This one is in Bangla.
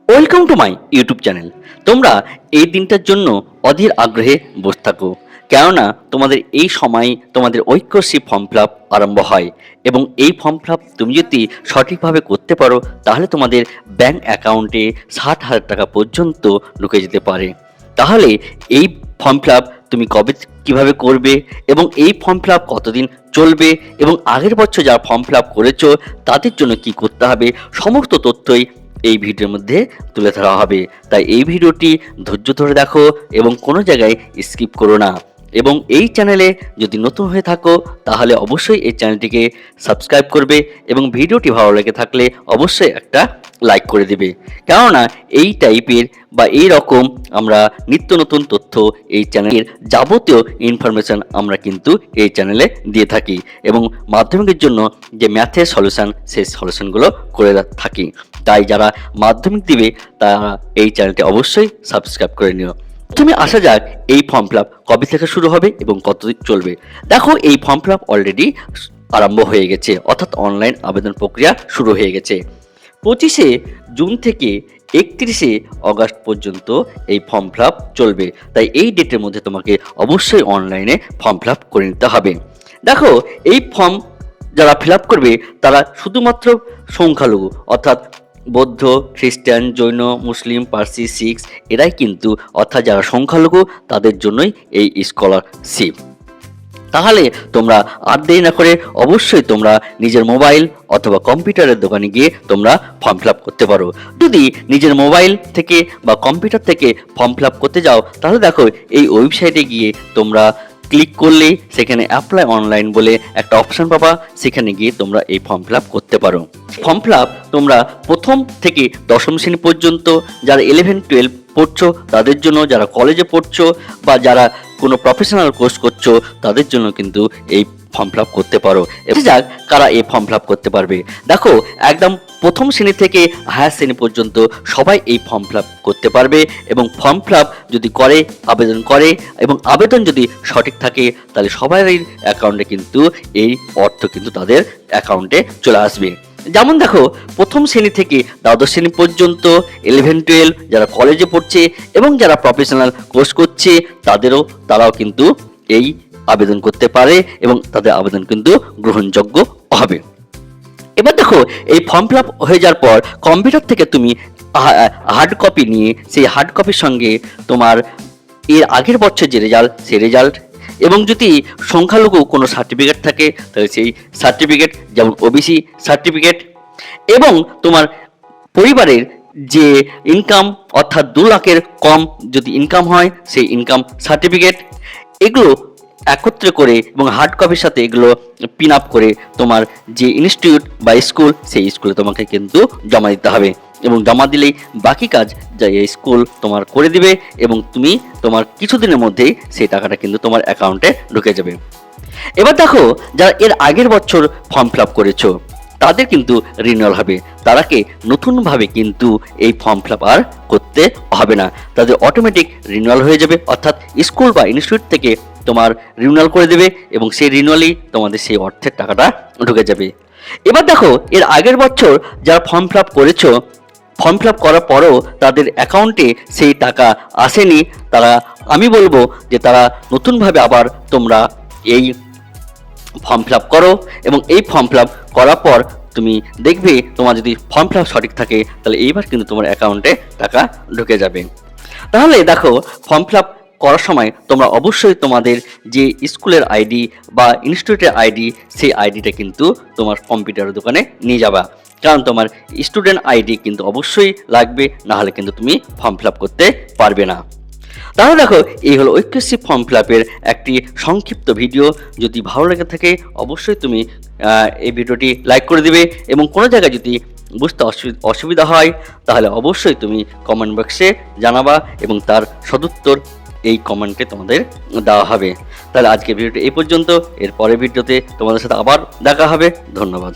Welcome to my YouTube channel. তোমরা এই দিনটার জন্য অধীর আগ্রহে বসে থাকো, কেননা তোমাদের এই সময় তোমাদের ঐক্যশ্রী ফর্ম ফিল আপ আরম্ভ হয় এবং এই ফর্ম ফিল আপ তুমি যদি সঠিকভাবে করতে পারো তাহলে তোমাদের ব্যাংক অ্যাকাউন্টে 60,000 টাকা পর্যন্ত ঢুকে যেতে পারে। তাহলে এই ফর্ম ফিল আপ তুমি কিভাবে করবে এবং এই ফর্ম ফিল আপ কতদিন চলবে এবং আগের বছর যারা ফর্ম ফিল আপ করেছো তাদের জন্য কি করতে হবে, সমস্ত তথ্যই এই ভিডিওর মধ্যে তুলে ধরা হবে। তাই এই ভিডিওটি ধৈর্য ধরে দেখো এবং কোনো জায়গায় স্কিপ করো না। এবং এই চ্যানেলে যদি নতুন হয়ে থাকো তাহলে অবশ্যই এই চ্যানেলটিকে সাবস্ক্রাইব করবে এবং ভিডিওটি ভালো লেগে থাকলে অবশ্যই একটা লাইক করে দেবে, কেননা এই টাইপের বা এই রকম আমরা নিত্য নতুন তথ্য এই চ্যানেলের যাবতীয় ইনফরমেশন আমরা কিন্তু এই চ্যানেলে দিয়ে থাকি এবং মাধ্যমিকের জন্য যে ম্যাথের সলিউশন সেই সলিউশনগুলো করে থাকি। তাই যারা মাধ্যমিক দিবে তারা এই চ্যানেলটি অবশ্যই সাবস্ক্রাইব করে নিও। তুমি আসা যাক এই ফর্ম ফিল আপ কবে থেকে শুরু হবে এবং কতদিন চলবে। দেখো, এই ফর্ম ফিল আপ অলরেডি আরম্ভ হয়ে গেছে, অর্থাৎ অনলাইন আবেদন প্রক্রিয়া শুরু হয়ে গেছে। 25শে জুন থেকে 31শে অগাস্ট পর্যন্ত এই ফর্ম ফিল আপ চলবে। তাই এই ডেটের মধ্যে তোমাকে অবশ্যই অনলাইনে ফর্ম ফিল আপ করে নিতে হবে। দেখো, এই ফর্ম যারা ফিল আপ করবে তারা শুধুমাত্র সংখ্যালঘু, অর্থাৎ বৌদ্ধ, খ্রিস্টান, জৈন, মুসলিম, পার্সি, শিখ এরাই কিন্তু, অর্থাৎ যারা সংখ্যালঘু তাদের জন্যই এই স্কলারশিপ। তাহলে তোমরা আর দেরি না করে অবশ্যই তোমরা নিজের মোবাইল অথবা কম্পিউটারের দোকানে গিয়ে তোমরা ফর্ম ফিল আপ করতে পারো। যদি নিজের মোবাইল থেকে বা কম্পিউটার থেকে ফর্ম ফিল আপ করতে যাও তাহলে দেখো এই ওয়েবসাইটে গিয়ে তোমরা ক্লিক করলেই সেখানে অ্যাপ্লাই অনলাইন বলে একটা অপশন পাবা, সেখানে গিয়ে তোমরা এই ফর্ম ফিল আপ করতে পারো। ফর্ম ফিল আপ তোমরা প্রথম থেকে দশম শ্রেণী পর্যন্ত, যারা 11-12 পড়ছো তাদের জন্য, যারা কলেজে পড়ছো বা যারা কোনো প্রফেশনাল কোর্স করছো তাদের জন্য কিন্তু এই ফর্ম ফিল আপ করতে পারো। এবার যাক কারা এই ফর্ম ফিল আপ করতে পারবে। দেখো, একদম প্রথম শ্রেণী থেকে হায়ার শ্রেণী পর্যন্ত সবাই এই ফর্ম ফিল আপ করতে পারবে এবং ফর্ম ফিল আপ যদি করে, আবেদন করে এবং আবেদন যদি সঠিক থাকে তাহলে সবারই অ্যাকাউন্টে কিন্তু এই অর্থ কিন্তু তাদের অ্যাকাউন্টে চলে আসবে। যেমন দেখো, প্রথম শ্রেণী থেকে দ্বাদশ শ্রেণী পর্যন্ত, 11-12 যারা কলেজে পড়ছে এবং যারা প্রফেশনাল কোর্স করছে তারাও কিন্তু এই আবেদন করতে পারে এবং তাদের আবেদন কিন্তু গ্রহণযোগ্য হবে। এবার দেখো, এই ফর্ম ফিল আপ হয়ে যাওয়ার পর কম্পিউটার থেকে তুমি হার্ড কপি নিয়ে সেই হার্ড কপির সঙ্গে তোমার এর আগের বছর যে রেজাল্ট সেই রেজাল্ট এবং যদি সংখ্যালঘু কোনো সার্টিফিকেট থাকে তাহলে সেই সার্টিফিকেট, যেমন ওবিসি সার্টিফিকেট, এবং তোমার পরিবারের যে ইনকাম অর্থাৎ 2 লাখের কম যদি ইনকাম হয় সেই ইনকাম সার্টিফিকেট, এগুলো একত্রে করে এবং হার্ড কপির সাথে এগুলো পিন আপ করে তোমার যে ইনস্টিটিউট বা স্কুল সেই স্কুলে তোমাকে কিন্তু জমা দিতে হবে এবং জমা দিলেই বাকি কাজ যা এই স্কুল তোমার করে দিবে এবং তুমি তোমার কিছুদিনের মধ্যেই সেই টাকাটা কিন্তু তোমার অ্যাকাউন্টে ঢুকে যাবে। এবার দেখো, যারা এর আগের বছর ফর্ম ফিল আপ করেছো তাদের কিন্তু রিনিউয়াল হবে, তারাকে নতুনভাবে কিন্তু এই ফর্ম ফিল আপ আর করতে হবে না, তাদের অটোমেটিক রিনিউয়াল হয়ে যাবে, অর্থাৎ স্কুল বা ইনস্টিটিউট থেকে তোমার রিনিউয়াল করে দেবে এবং সেই রিনিউয়ালেই তোমাদের সেই অর্থের টাকাটা ঢুকে যাবে। এবার দেখো, এর আগের বছর যারা ফর্ম ফিল আপ করেছো, ফর্ম ফিল আপ করার পরও তাদের অ্যাকাউন্টে সেই টাকা আসেনি, আমি বলবো যে তারা নতুনভাবে আবার তোমরা এই ফর্ম ফিল আপ করো এবং এই ফর্ম ফিল আপ করার পর তুমি দেখবে তোমার যদি ফর্ম ফিল আপ সঠিক থাকে তাহলে এইবার কিন্তু তোমার অ্যাকাউন্টে টাকা ঢুকে যাবে। তাহলে দেখো, ফর্ম ফিল আপ করার সময় তোমরা অবশ্যই তোমাদের যে স্কুলের আইডি বা ইনস্টিটিউটের আইডি সেই আইডিটা কিন্তু তোমার কম্পিউটারের দোকানে নিয়ে যাবা, কারণ তোমার স্টুডেন্ট আইডি কিন্তু অবশ্যই লাগবে, না হলে কিন্তু তুমি ফর্ম ফিল আপ করতে পারবে না। তাহলে দেখো, এই হলো ঐক্যশ্রী ফর্ম ফিল আপের একটি সংক্ষিপ্ত ভিডিও। যদি ভালো লেগে থাকে অবশ্যই তুমি এই ভিডিওটি লাইক করে দিবে এবং কোনো জায়গায় যদি বুঝতে অসুবিধা হয় তাহলে অবশ্যই তুমি কমেন্ট বক্সে জানাবা এবং তার সদুত্তর এই কমেন্টে তোমাদের দেওয়া হবে। তাহলে আজকে ভিডিওটি এই পর্যন্ত, এর পরের ভিডিওতে তোমাদের সাথে আবার দেখা হবে। ধন্যবাদ।